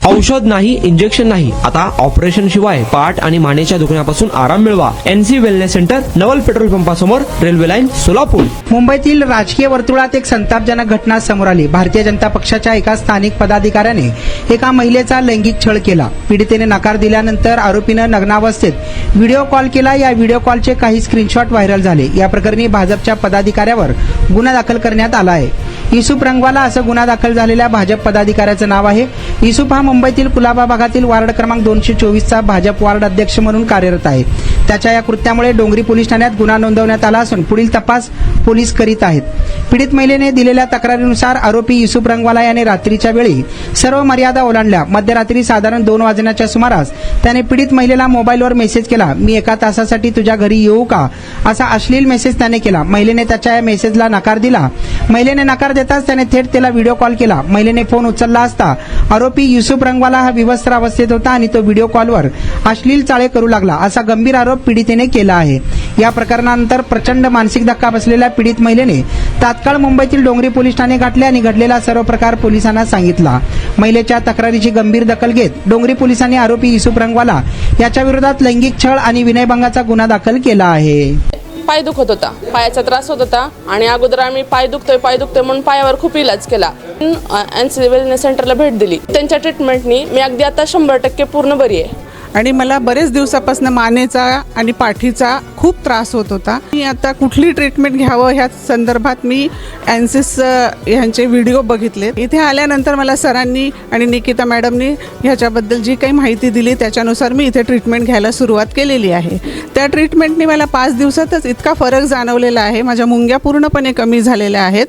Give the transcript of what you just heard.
औषध नाही, इंजेक्शन नाही, आता ऑपरेशन शिवाय पाठ आणि मानेच्या दुखण्यापासून आराम मिळवा. NC वेलनेस सेंटर, नवल पेट्रोल पंपासमोर, रेल्वे लाईन, सोलापूर. मुंबईतील राजकीय वर्तुळात एक संतापजनक घटना समोर आली. भारतीय जनता पक्षाच्या एका स्थानिक पदाधिकाऱ्याने एका महिलेचा लैंगिक छळ केला. पीडितेने नकार दिल्यानंतर आरोपीनं नग्नावस्थेत व्हिडिओ कॉल केला. या व्हिडिओ कॉलचे काही स्क्रीनशॉट व्हायरल झाले. या प्रकरणी भाजपच्या पदाधिकाऱ्यावर गुन्हा दाखल करण्यात आला आहे. युसुफ रंगवाला असं गुन्हा दाखल झालेल्या भाजप पदाधिकाऱ्याचं नाव आहे. युसुफ हा मुंबईतील कुलाबा भागातील वार्ड क्रमांक 224चा भाजप वार्ड अध्यक्ष म्हणून कार्यरत आहे. त्याच्या या कृत्यामुळे डोंगरी पोलीस ठाण्यात गुन्हा नोंदवण्यात आला असून पुढील तपास पोलीस करीत आहेत. पीडित महिलेने दिलेल्या तक्रारीनुसार आरोपी युसुफ रंगवाला याने रात्रीच्या वेळी सर्व मर्यादा ओलांडल्या. मध्यरात्री साधारण 2 वाजण्याच्या सुमारास त्याने पीडित महिलेला मोबाईलवर मेसेज केला. मी 1 तासासाठी तुझ्या घरी येऊ का, असा अश्लील मेसेज त्याने केला. महिलेने त्याच्या या मेसेजला नकार दिला. महिलेने नकार देताच त्याने थेट त्याला व्हिडिओ कॉल केला. महिलेने फोन उचलला असता आरोपी युसुफ रंगवाला हा विवस्त्र अवस्थेत होता आणि तो व्हिडिओ कॉलवर अश्लील चाळे करू लागला, असा गंभीर आरोप पीडितेने केला आहे. या प्रकरणानंतर प्रचंड मानसिक धक्का बसलेल्या पीडित महिलेने तात्काळ मुंबईतील डोंगरी पोलीस ठाणे गाठले आणि घडलेला सर्व प्रकार पोलिसांना सांगितला. महिलेच्या तक्रारीची गंभीर दखल घेत डोंगरी पोलिसांनी आरोपी युसुफ रंगवाला याच्या विरोधात लैंगिक छळ आणि विनयभंगाचा गुन्हा दाखल केला आहे. पाय दुखत होता, पायाचा त्रास होत होता आणि अगोदर आम्ही पाय दुखतोय म्हणून पायावर खूप इलाज केला. NC वेलनेस सेंटरला भेट दिली. त्यांच्या ट्रीटमेंटनी मी अगदी आता 100% पूर्ण बरी आहे. आणि मला बरेच दिवसापासून मानेचा आणि पाठीचा खूप त्रास होत होता. मी आता कुठली ट्रीटमेंट घ्यावं ह्या संदर्भात मी एनसिस ह्यांचे व्हिडिओ बघितले. इथे आल्यानंतर मला सरांनी आणि निकिता मॅडमनी ह्याच्याबद्दल जी काही माहिती दिली त्याच्यानुसार मी इथे ट्रीटमेंट घ्यायला सुरुवात केलेली आहे. त्या ट्रीटमेंटनी मला 5 दिवसातच इतका फरक जाणवलेला आहे. माझ्या मुंग्या पूर्णपणे कमी झालेल्या आहेत.